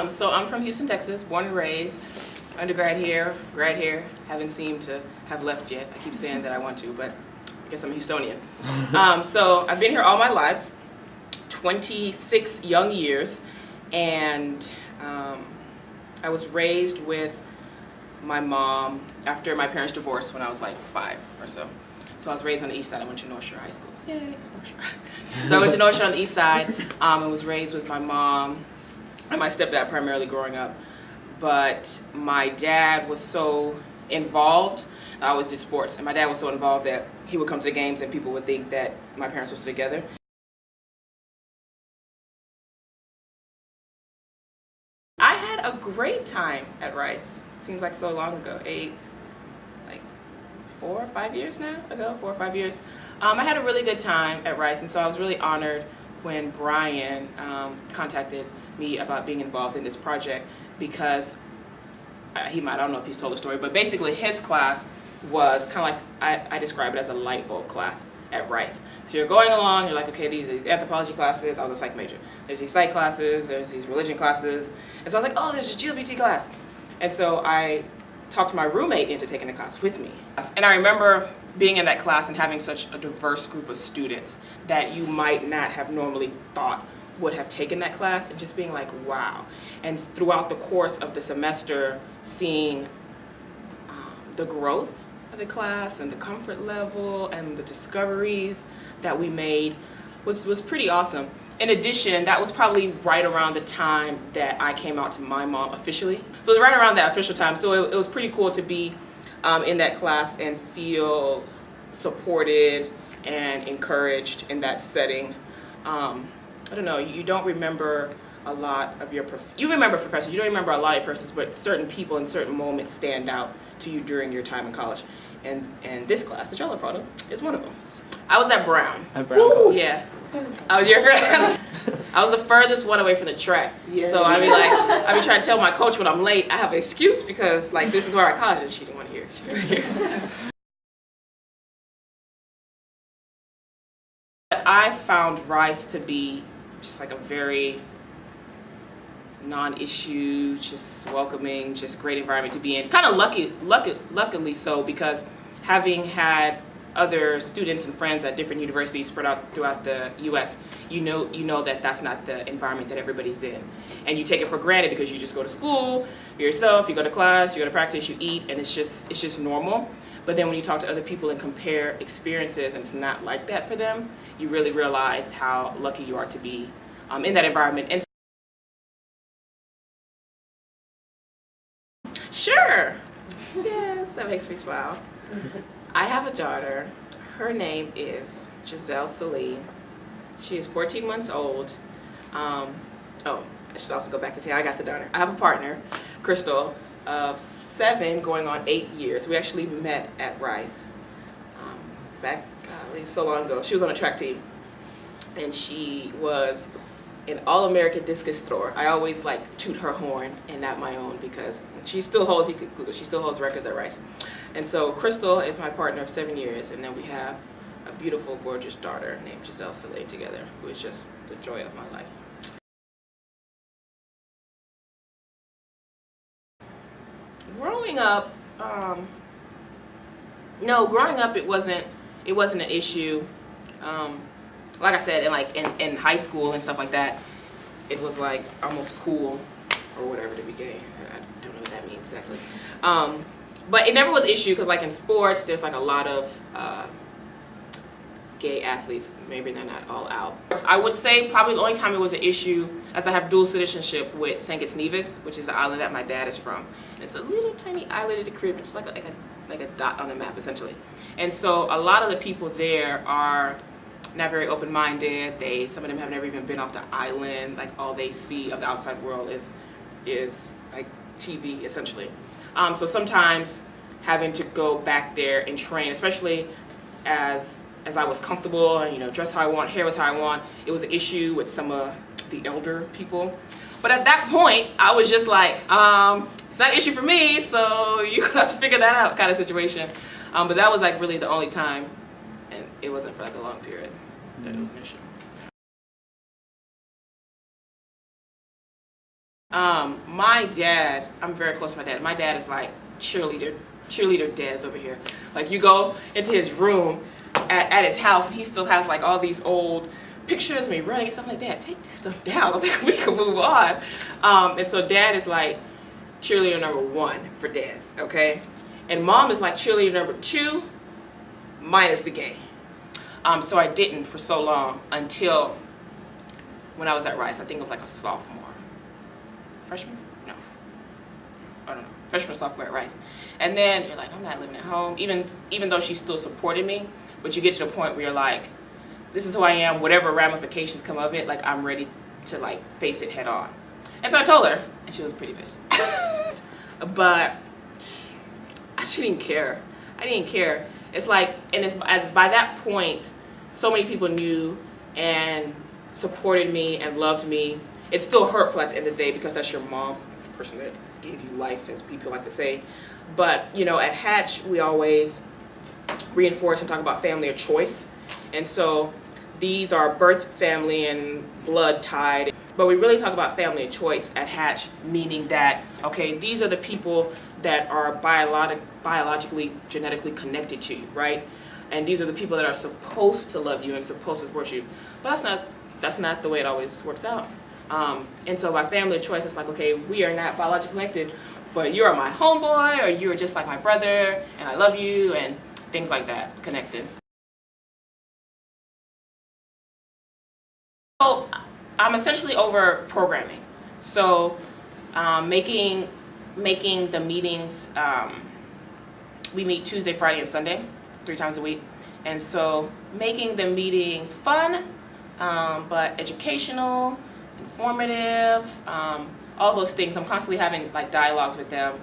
So I'm from Houston, Texas, born and raised, undergrad here, grad here. Haven't seemed to have left yet. I keep saying that I want to, but I guess I'm a Houstonian. So I've been here all my life, 26 young years, and I was raised with my mom after my parents divorced when I was like 5 or so. So I was raised on the east side. I went to North Shore High School. Yay, North Shore. So I went to North Shore on the east side and was raised with my mom and my stepdad primarily growing up. But my dad was so involved. I always did sports, and my dad was so involved that he would come to the games and people would think that my parents were still together. I had a great time at Rice. Seems like so long ago, 4 or 5 years now ago, 4 or 5 years. I had a really good time at Rice, and so I was really honored when Brian contacted me about being involved in this project, because I don't know if he's told the story, but basically his class was kind of like, I describe it as a light bulb class at Rice. So you're going along, you're like, okay, these are these anthropology classes. I was a psych major. There's these psych classes, there's these religion classes. And so I was like, oh, there's this GLBT class. And so I talked my roommate into taking the class with me. And I remember being in that class and having such a diverse group of students that you might not have normally thought would have taken that class, and just being like, wow. And throughout the course of the semester, seeing the growth of the class and the comfort level and the discoveries that we made was pretty awesome. In addition, that was probably right around the time that I came out to my mom officially. So it was right around that official time. So it was pretty cool to be in that class and feel supported and encouraged in that setting. I don't know, you don't remember a lot of you remember professors, you don't remember a lot of persons, but certain people in certain moments stand out to you during your time in college. And this class that y'all are proud of is one of them. I was at Brown. At Brown. Yeah. I was your friend. I was the furthest one away from the track. Yeah. So I be trying to tell my coach when I'm late, I have an excuse because like this is where I college, and she didn't want to hear it. She didn't want to hear it. I found Rice to be just like a very non-issue, just welcoming, just great environment to be in. Kind of luckily so, because having had other students and friends at different universities spread out throughout the U.S., you know that that's not the environment that everybody's in, and you take it for granted because you just go to school, you're yourself, you go to class, you go to practice, you eat, and it's just normal. But then when you talk to other people and compare experiences, and it's not like that for them, you really realize how lucky you are to be in that environment. And sure, yes, that makes me smile. I have a daughter. Her name is Giselle Celine. She is 14 months old. Oh, I should also go back to say I got the daughter. I have a partner, Crystal, of 7 going on 8 years. We actually met at Rice back, golly, so long ago. She was on a track team, and she was an all-American discus thrower. I always like toot her horn and not my own, because she still holds, you could Google, she still holds records at Rice. And so Crystal is my partner of 7 years, and then we have a beautiful, gorgeous daughter named Giselle Celine together, who is just the joy of my life. Growing up, no, growing up it wasn't an issue. Like I said, in high school and stuff like that, it was like almost cool or whatever to be gay. I don't know what that means exactly. But it never was an issue, because like in sports, there's like a lot of gay athletes. Maybe they're not all out. I would say probably the only time it was an issue, as I have dual citizenship with St. Kitts Nevis, which is the island that my dad is from. And it's a little tiny island in the Caribbean, just like a dot on the map essentially. And so a lot of the people there are not very open-minded. Some of them have never even been off the island. Like all they see of the outside world is like TV essentially. So sometimes having to go back there and train, especially as I was comfortable and dress how I want, hair was how I want, it was an issue with some of the elder people. But at that point, I was just like, it's not an issue for me, so you're gonna have to figure that out kind of situation. But that was like really the only time, and it wasn't for like a long period that it was an issue. My dad, I'm very close to my dad. My dad is like cheerleader Des over here. Like, you go into his room at his house and he still has like all these old pictures of me running and stuff like that. Take this stuff down. I think we can move on. And so dad is like cheerleader number 1 for Des, okay? And mom is like cheerleader number 2 minus the gay. So I didn't for so long until when I was at Rice. I think it was like a sophomore. Freshman? No. I don't know. Freshman or sophomore at Rice. And then you're like, I'm not living at home. Even though she still supported me, but you get to the point where you're like, this is who I am, whatever ramifications come of it, like I'm ready to like face it head on. And so I told her, and she was pretty pissed. But she didn't care. I didn't care. It's like, and it's by that point, so many people knew and supported me and loved me. It's still hurtful at the end of the day because that's your mom, the person that gave you life, as people like to say. But, you know, at Hatch, we always reinforce and talk about family of choice. And so these are birth family and blood tied. But we really talk about family of choice at Hatch, meaning that, okay, these are the people that are biologically, genetically connected to you, right? And these are the people that are supposed to love you and supposed to support you. But that's not the way it always works out. And so by family of choice, it's like, okay, we are not biologically connected, but you are my homeboy, or you are just like my brother, and I love you, and things like that, connected. So I'm essentially over programming. So making the meetings, we meet Tuesday, Friday, and Sunday, 3 times a week. And so making the meetings fun, but educational, informative, all those things. I'm constantly having like dialogues with them.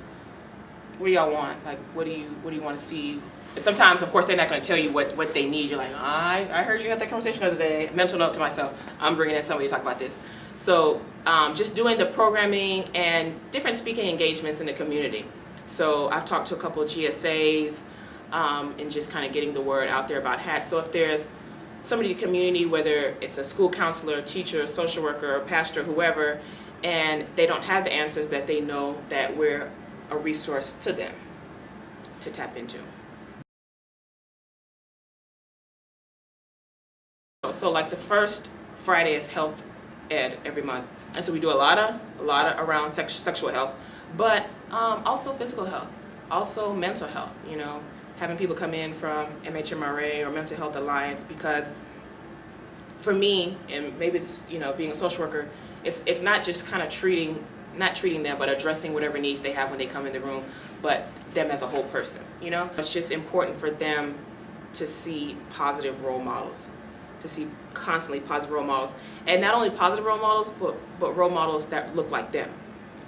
What do y'all want? Like, what do you want to see? And sometimes, of course, they're not going to tell you what they need. You're like, I heard you had that conversation the other day. Mental note to myself, I'm bringing in somebody to talk about this. So just doing the programming and different speaking engagements in the community. So I've talked to a couple of GSAs and just kind of getting the word out there about Hatch. So if there's somebody in the community, whether it's a school counselor, teacher, social worker, pastor, whoever, and they don't have the answers, that they know that we're a resource to them to tap into. So like the first Friday is health ed every month, and so we do a lot of around sexual health, but also physical health, also mental health. You know, having people come in from MHMRA or Mental Health Alliance, because for me, and maybe it's, you know, being a social worker, it's not just kind of treating them, but addressing whatever needs they have when they come in the room, but them as a whole person. You know, it's just important for them to see positive role models. To see constantly positive role models, and not only positive role models, but role models that look like them.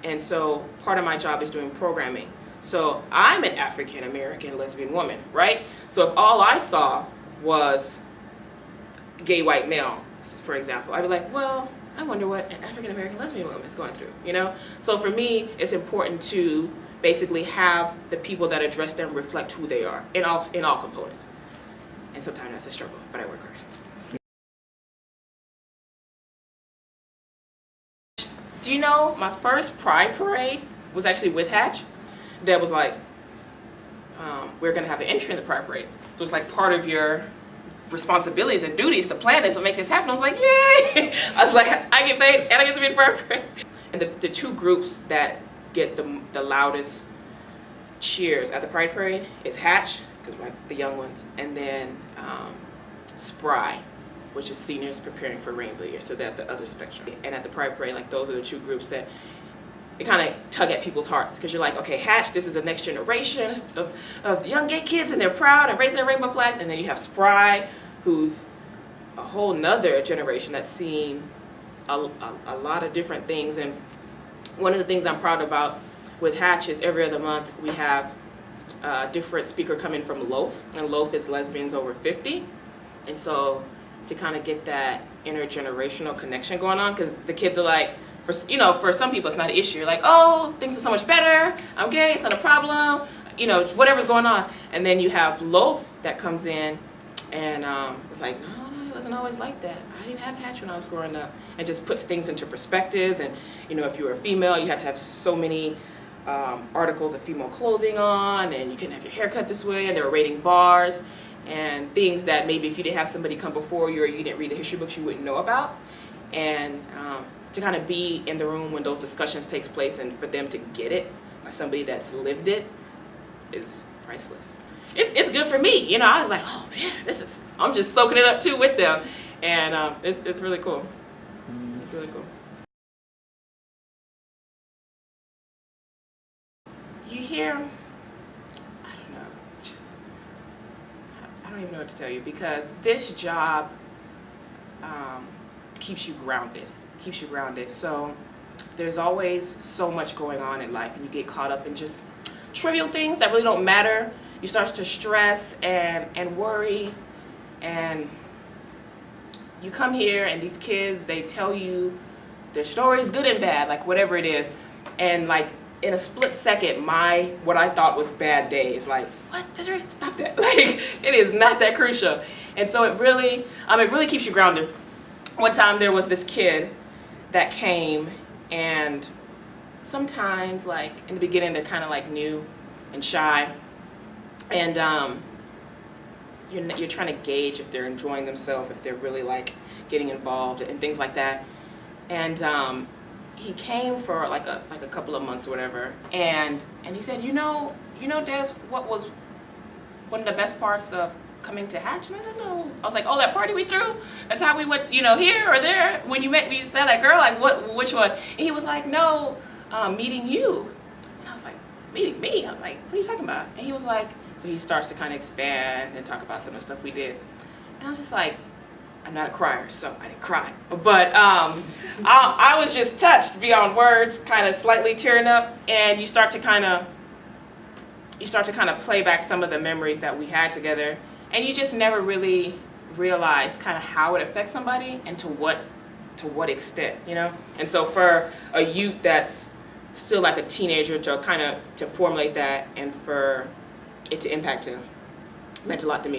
And so part of my job is doing programming. So I'm an African American lesbian woman, right? So if all I saw was gay white male, for example, I'd be like, well, I wonder what an African American lesbian woman is going through, you know? So for me, it's important to basically have the people that address them reflect who they are in all components. And sometimes that's a struggle, but I work hard. Do you know my first Pride Parade was actually with Hatch? Dad was like, we're gonna have an entry in the Pride Parade. So it's like part of your responsibilities and duties to plan this and make this happen. I was like, yay! I was like, I get paid and I get to be in the Pride Parade. And the 2 groups that get the loudest cheers at the Pride Parade is Hatch, because we're like the young ones, and then Spry, which is seniors preparing for Rainbow Year, so that's the other spectrum. And at the Pride Parade, like those are the 2 groups that it kind of tug at people's hearts, because you're like, okay, Hatch, this is the next generation of young gay kids, and they're proud and raising their rainbow flag. And then you have Spry, who's a whole nother generation that's seen a lot of different things. And one of the things I'm proud about with Hatch is every other month we have a different speaker come in from Loaf, and Loaf is lesbians over 50. And so to kind of get that intergenerational connection going on, because the kids are like, for some people it's not an issue. You're like, oh, things are so much better, I'm gay, it's not a problem, you know, whatever's going on. And then you have Loaf that comes in and it's like, no, it wasn't wasn't always like that. I didn't have hatch when I was growing up. And just puts things into perspectives. And, you know, if you were a female, you had to have so many articles of female clothing on, and you couldn't have your hair cut this way, and they were rating bars and things that maybe if you didn't have somebody come before you or you didn't read the history books, you wouldn't know about. And to kind of be in the room when those discussions takes place and for them to get it by somebody that's lived it is priceless. It's good for me, you know. I was like, oh man, I'm just soaking it up too with them, and it's really cool. It's really cool. You hear, I don't know, I don't even know what to tell you, because this job keeps you grounded. So there's always so much going on in life, and you get caught up in just trivial things that really don't matter. You start to stress and worry, and you come here and these kids, they tell you their stories, good and bad, like whatever it is, and like in a split second, what I thought was bad day is like, what, Desiree, stop that. Like, it is not that crucial. And so it really keeps you grounded. One time there was this kid that came, and sometimes like in the beginning they're kind of like new and shy, and you're trying to gauge if they're enjoying themselves, if they're really like getting involved and things like that. And he came for like a couple of months or whatever, and he said, you know Des, what was one of the best parts of coming to Hatch? And I said, no. I was like, oh, that party we threw, the time we went, you know, here or there, when you saw that girl, like which one? And he was like, no, meeting you. And I was like, meeting me? I'm like, what are you talking about? And he was like, so he starts to kind of expand and talk about some of the stuff we did. And I was just like, I'm not a crier, so I didn't cry. But I was just touched beyond words, kind of slightly tearing up, and you start to kind of play back some of the memories that we had together, and you just never really realize kind of how it affects somebody and to what extent, you know? And so for a youth that's still like a teenager to formulate that and for it to impact him meant a lot to me.